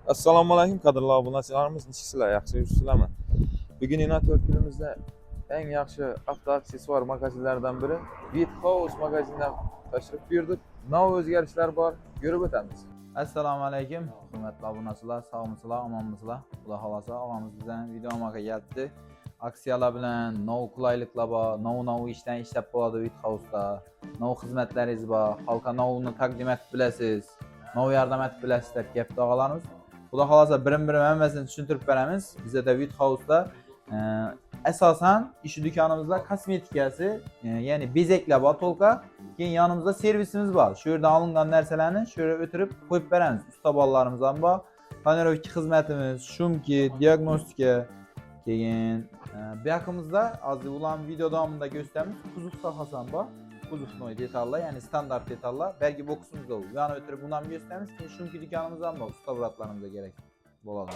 Assalomu alaykum qadrli obunachilarimiz, nechsizlar, yaxshi yursizlarmi? Bugun Innovatör kunimizda eng yaxshi avto aksessuar magazinlaridan biri Bit House magazinidan tashrif buyurdik. Nima o'zgarishlar bor, ko'rib o'tamiz. Assalomu alaykum, hurmatli obunachilar, sog'misizlar, omonmisizlar? Xudo xolasa, og'amiz bizdan videomaga keldi. Aksiyalar bilan nov qulayliklar bor, nov ishdan ishlab bo'ladi Bit House'da. Nov xizmatlaringiz bor, xalqqa novni taqdim etib bilasiz, nov yordam etib bilasiz deb gap tog'alarimiz. Xudo xolasa birim-birim hammasini tushuntirib beramiz. Bizda Bit House'da asosan ish do'konimizda kosmetikasi, ya'ni bezaklar bor, to'lqa. Keyin yanımızda servisimiz var. Şu yerden alıngan narsalarni shu yerga o'tirib qo'yib beramiz. Usta bolalarimiz ham bor. Panorovka xizmatimiz, shumki, diagnostika. Keyin bu yoqimizda hozir ularni video davomida ko'rsatamiz. Kuzov sohasi ham bor. Kuzovnoy detallar, ya'ni standart detallar. Belki boksumizda u. Yana o'tirib buni ham ko'rsatamiz. Keyin shumki do'konimiz ham bor. Usta bratlarimizga kerak bo'ladi.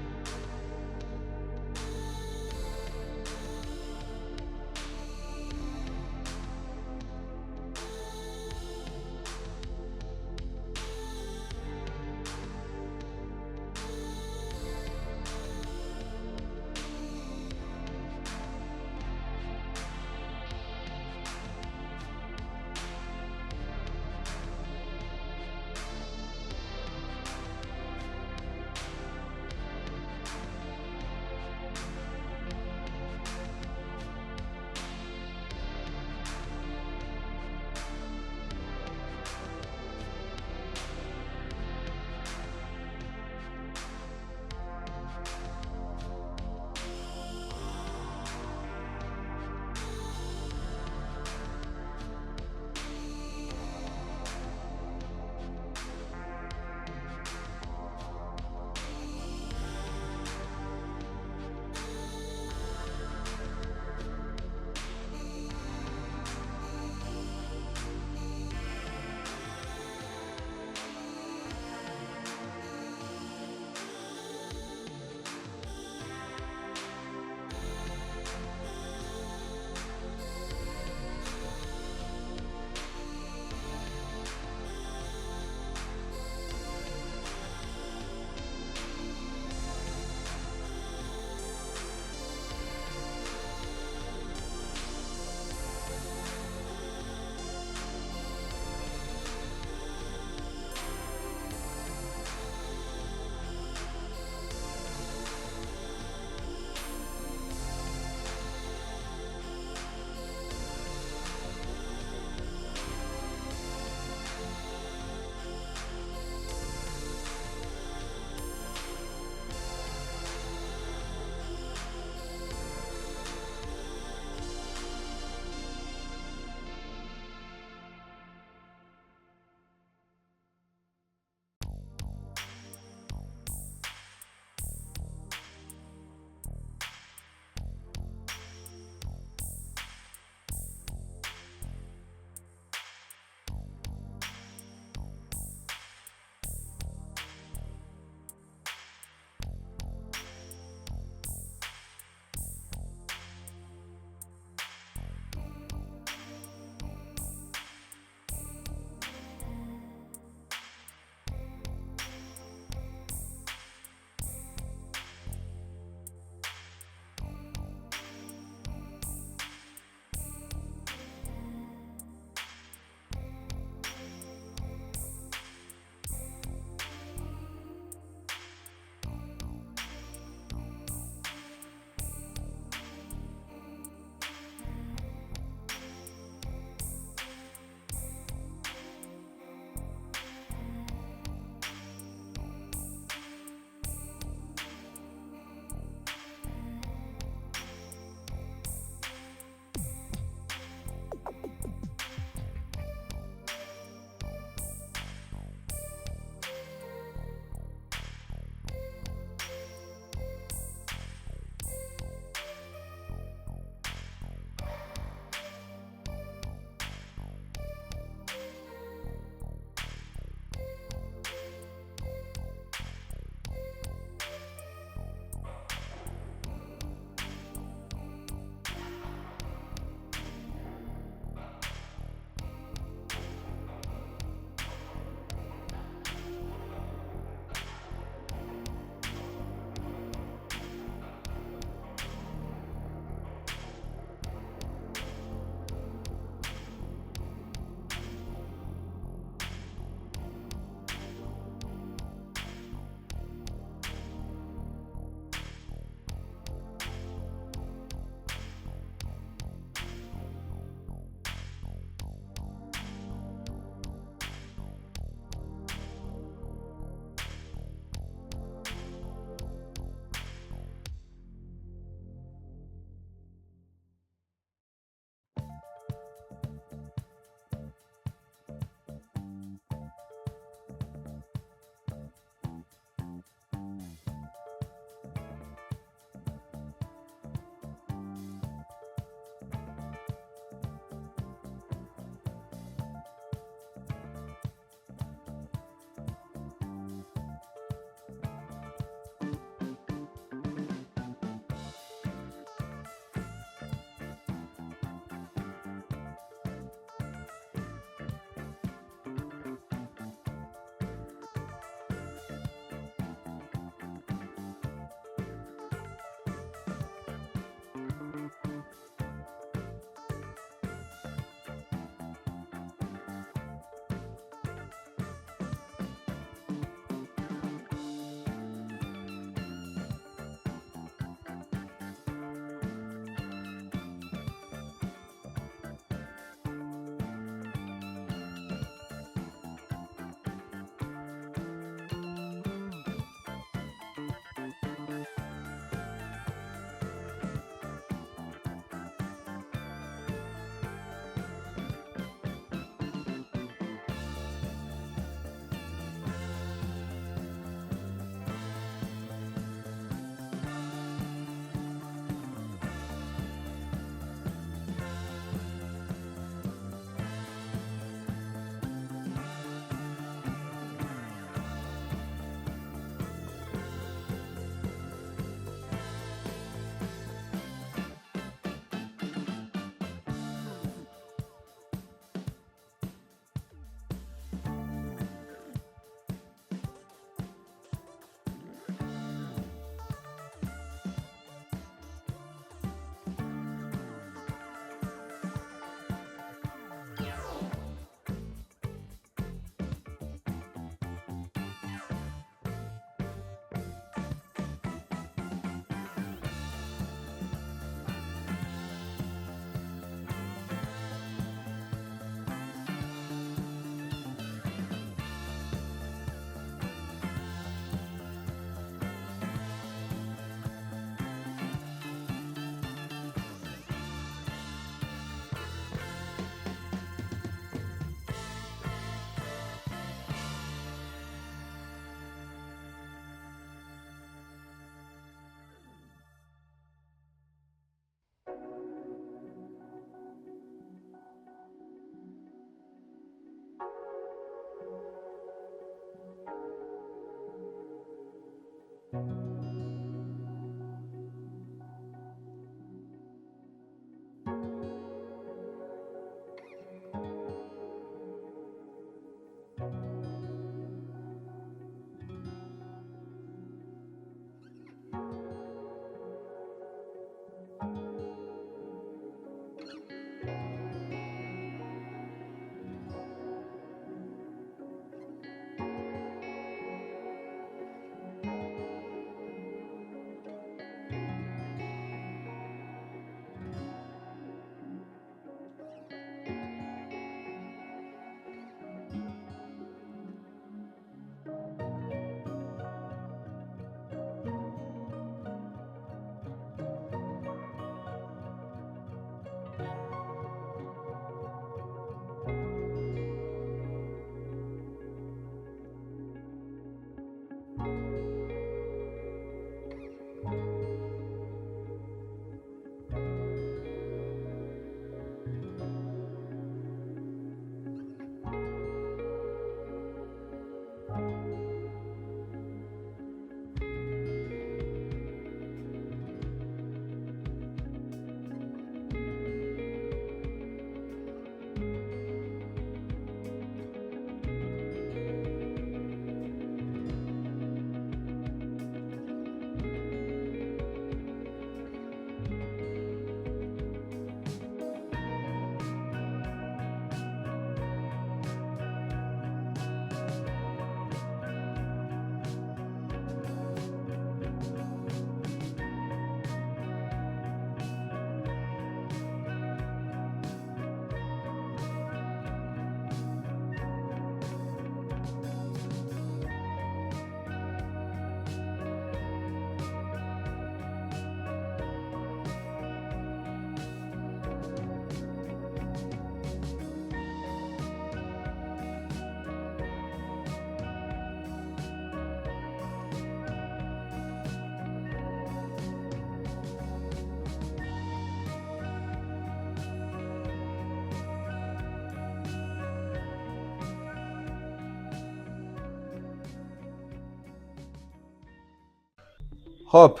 Hop.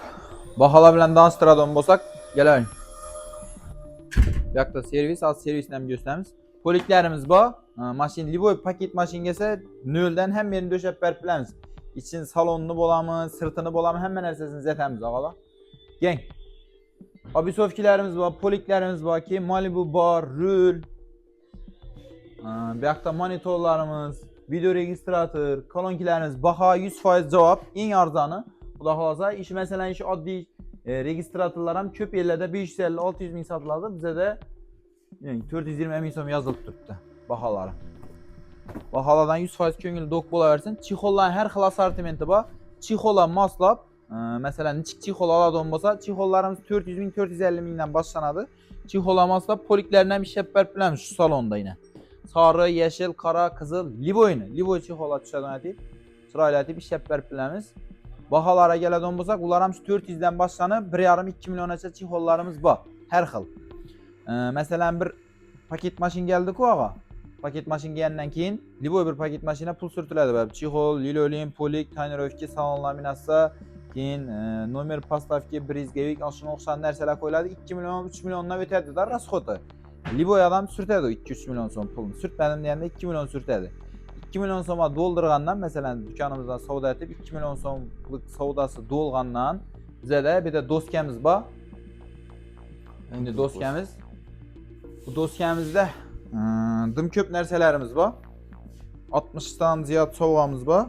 Bahalar bilen danıştıradigan bolsak, gelelim. Bu yoqda servis, az servisini ham gösteramiz. Poliklarimiz bor. Mashin liboy paket mashinga esa 0 dan hammasini döşep berip bilamiz. İçin salonunu bolami, sırtını bolami hamma narsasini zetamiz og'alar. Geng. Obisovkilarimiz bor, poliklarimiz bor ki Malibu bor, rul. Bu yoqda monitorlarimiz, video registrator, kolonkalarimiz baho 100% javob, eng arzoni. Xudo xolasa, ish masalan ish oddiy registratorlar ham ko'p yerlarda 550-600 ming sotiladi. Bizda 420 ming so'm yozilib turibdi baholari. Baholardan 100% ko'ngil do'q bo'laversin. Chixollar har xil assortimenti bor. Chixollar moslab, masalan, nichik chixol oladigan bo'lsa, chixollarimiz 400 ming, 450 mingdan boshlanadi. Chixollar moslab poliklarni ham ishlab berib bilamiz shu salonda yana. Sari, yashil, qora, qizil, liboy chixollar tushadigan aytib, chiroyli aytib ishlab berib bilamiz. Baholarga keladigan bo'lsak, ular ham 400 dan boshlanib 1,5-2 milliongacha chixollarimiz bor, har xil. Masalan, bir paket mashin keldi-ku og'a. Paket mashin kelgandan keyin liboy bir paket mashina pul surtiladi. Chixol, lilolin, polik, tonirovka, salon laminatsiya, keyin nomer postavka, brizgevik, shunga o'xshagan narsalar qo'yiladi. 2 million, 3 milliondan o'tadi-da rasxoti. Liboy adam surtadi 2-3 million so'm pulni. Surtmadim deganda 2 million surtadi. 2 million so'mga doldurgandan, masalan, dükanımızdan savdo etib 2 million so'mlik savdosi dolgandan bizda bir de doskamiz bor. Endi doskamiz. Bu doskamizda dim ko'p narsalarimiz bor. 60 dan ziyod sovg'amiz bor.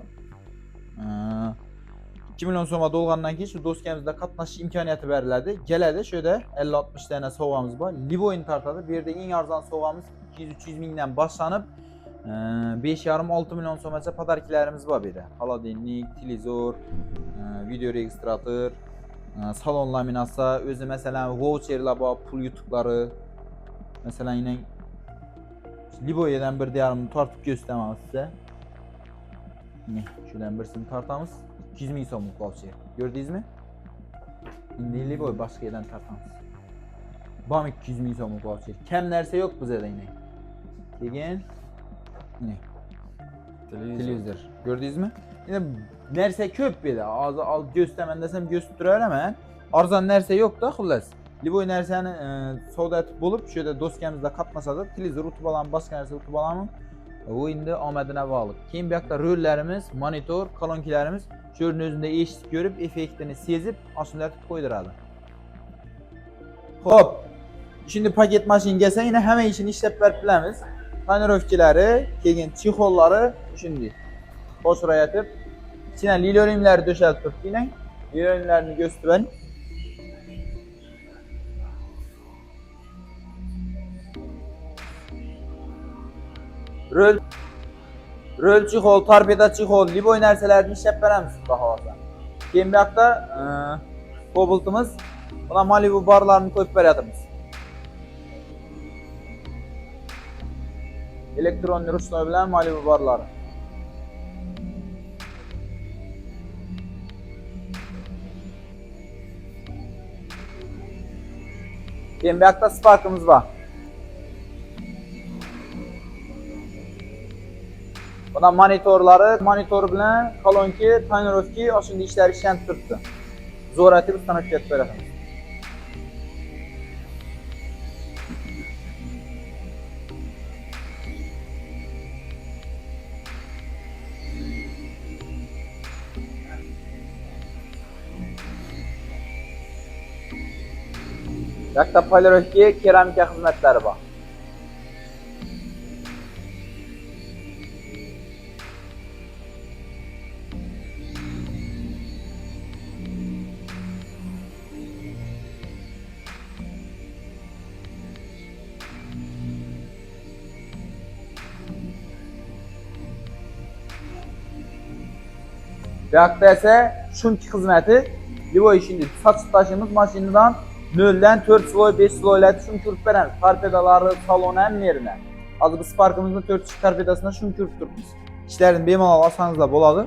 2 million so'mga dolgandan keyin shu doskamizda qatnashish imkoniyati beriladi. Keladi, shu yerda 50-60 dana sovg'amiz bor. Liboyni tortadi. Bu yerda eng arzon sovg'amiz 200-300 mingdan boshlanib 5,5-6 million so'mgacha podarkilarimiz bor bu yerda. Холодильник, televizor, video registrator, salon laminatsiya, o'zi masalan voucherlar bor, pul yutuqlari. Masalan, yine Liboy'dan bir diğerini tortib gösteramiz size. Şuradan birisini tortamiz. 200 ming so'mlik voucher. Gördünüzmü? Endi Liboy boshqa yerdan tortamiz. Bom 200 ming so'mlik voucher. Kam narsa yo'q bizda yine. Keyin televizor. Gördünüz mü? Yine Narsa ko'p bedi. Hozir göstəmən desəm göstərərəm. Arzon narsa yo'q da xullas. Liboy narsani savdo etib bo'lib, shu yerda do'skamizda qatnashadi. Televizor utib olaman, boshqa narsa utib olaman. Bu endi omadina bog'liq. Keyin bu yoqda rollarimiz, monitor, kolonkalarimiz shu yerning o'zida eshitib ko'rib, effektini sezib, ashunday qo'ydiradi. Xo'p. Şimdi paket mashin kelsa, yana hamma ishini ishlab berib bilamiz. Panorovkalari, keyin chexollari shunday. Qo'shirayotib, ichine lilorimlar döşeltip turibdi. Lilorimlarni gösterib Rol chexol, torpeda chexol, liboy narsalarni ishlab beramiz xudo xolasa. Keyin bu yoqda Cobalt'imiz, buna Malibu barlarni qo'yib beryapmiz. Elektron ruchnoy bilan Malibu barlari. Keyin bu yoqda Spark'imiz bor. Buna monitor bilan kolonka, panorovka oshunday ishlar ishlanib turibdi. Zo'r etib ustanovka etib beramiz. Yoqda polirovka, keramika xizmatlari bor. Bu yoqda esa shunki xizmati, liboy ishini sotib tashimiz mashinadan 0 dan 4 sloy, 5 sloylarni shunki urib beramiz. Torpedalari, salon ham yerine. Hozir biz Spark'imizning 4 torpedasini shunki urib turibmiz. İşlerini bemalol olsangiz bo'ladi.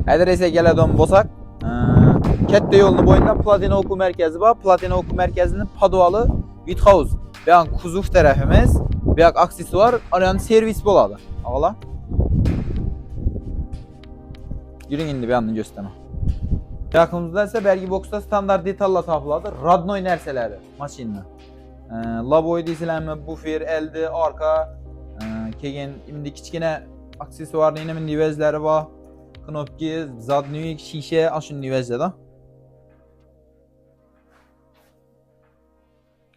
Adrese keladigan bo'lsak, katta yo'lning bo'yida Platina o'quv markazi bor. Platina o'quv markazining podvali Whitehouse. Bu yoq kuzov tarafimiz, bu yoq aksessuar, ana servis bo'ladi. O'g'la. Yuring endi bu yoqni gösteraman. Yaqinimizda esa Bergi Box'ta standart detallar topiladi. Radnoy narsalari mashinani. Laboy deysizlarmi, bufer, eldi, arka, keyin endi kichkina aksessuarning nima vezlari bor. Knopki, zadniy, shisha, ashunday vaziyatda.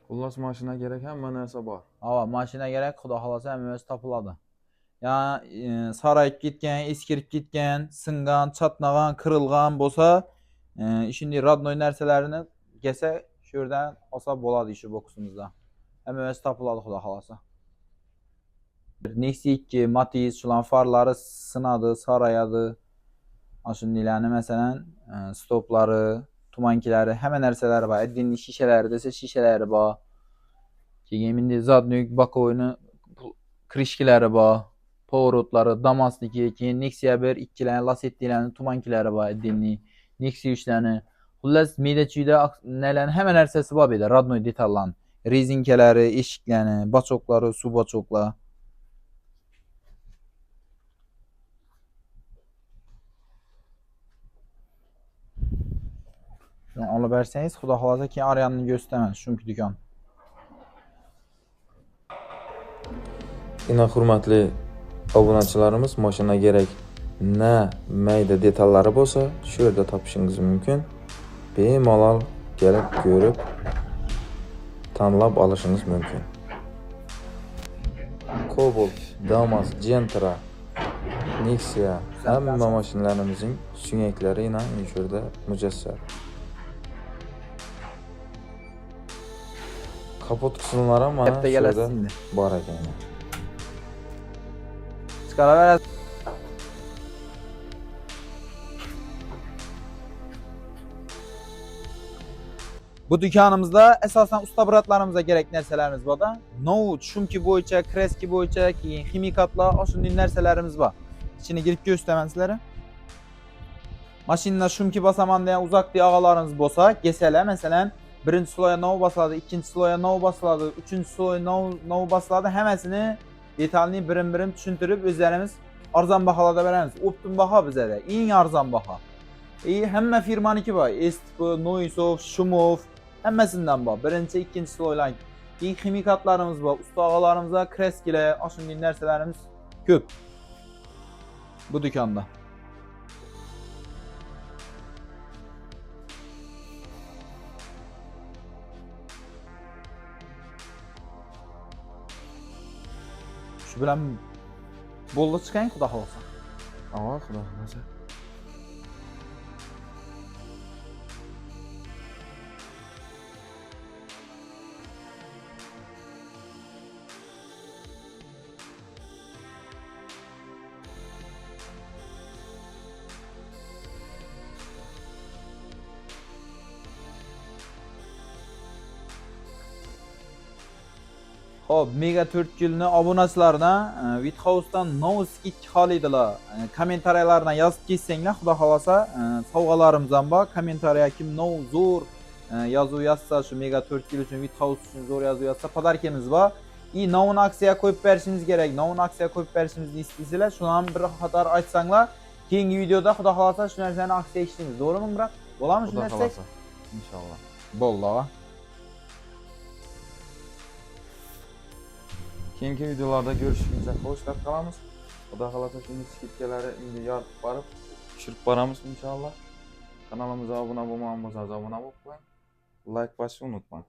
Xullas mashina kerak, hamma narsa bor. Ha, mashina kerak, xudo xolasa hammasi topiladi. Ya'ni sarayib ketgan, eskirib ketgan, singan, chatnagan, kırılgan bo'lsa, shunday radnoy narsalarini kelsa, shu yerdan olsa bo'ladi ish boximizda. Hammasi topiladi xudo xolasa. Nexia 2, Matiz, shular farlari sinadi, sarayadi. Ashundaylarni masalan, stoplari, tumankilari, hamma narsalari bor. Addinli shishalari desa, shishalari bor. Keyin endi zadniy bokovoyni krishkilari bor. Поворотлары, Damasniki, keyin Nexia 1, 2larni, Lasettilarni, tumankilari bor, addinli. Nexia 3larni. Xullas, meda-chuyda nalarni hamma narsasi bor bu yerda, radnoy detallarni. Rezinkalari, eshiklarni, bachoklari, suv bachoklar. Olib bersangiz, xudo xolasa keyin Aryanni gösteraman, shunki do'kon. Ina hurmatli obunachilarimiz, mashina kerak na mayda detallari bo'lsa, shu yerda topishingiz mumkin. Bemalol kelib ko'rib, tanlab olishingiz mumkin. Cobalt, Damas, Gentra, Nexia hamma mashinalarimizning suynaklari ina shu yerda mujassam. Kapot qismlari mana shu yerda bor ekan. chiqaraverasiz. Bu dükanımızda esasen usta bıratlarımıza gerek narsalarimiz var da. Nohut, shumki bo'yicha, kreski bo'yicha, keyin ximikatlar, shunday narsalarimiz bor. İçine girib ko'rsataman sizlarga. Mashinada shumki bosaman degan uzoqdagi og'alarimiz bo'lsa, kelsalar, masalan, birinchi sloya nov bosiladi, ikkinchi sloya nov bosiladi, uchinchi sloya nov bosiladi, hammasini detalni birim-birim tushuntirib o'zlarimiz arzon baholarda beramiz. Optim baho bizada, eng arzon baho. Hamma firmaniki bor. Estp, Noisov, Shumov, hammasidan bor. Birinchi, ikkinchi sloylar. Ximikatlarimiz bor. Usta og'alarimizda kreskilar, shunday narsalarimiz ko'p. Bu dükkanda. Shu bilan bo'ldi chiqang, xudo xolasa. Ava, xudo xolasa. Hop, Mega 4 yilni obunachilardan Withhouse'dan no skit xohlaydilar. Kommentariyalardan yozib ketsanglar, xudo xolasa, sovg'alarimiz ham bor. Kommentariya kim no zo'r yozuv yozsa, shu Mega 4 yil uchun Withhouse uchun zo'r yozuv yozsa, podarkamiz bor. Novun aksiya qo'yib berishimiz kerak. Novun aksiya qo'yib berishimizni istaysizlar, shuni ham bir qator aytsanglar, keyingi videoda xudo xolasa shu narsani aksiya ishlaymiz. To'g'rimi, Murat? Bo'ladimi shu narsa? İnşallah. Bo'ldi. Keyingi videolarda görüşünüzə xoşlab qalamiz. Xudo xolasa shunday skitkaları indi yoritib borib, tushirib boramiz inshaalloh. Kanalımıza abone bo'lmagan bo'lsangiz abone bo'lib qo'ying. Like bosishni unutmang.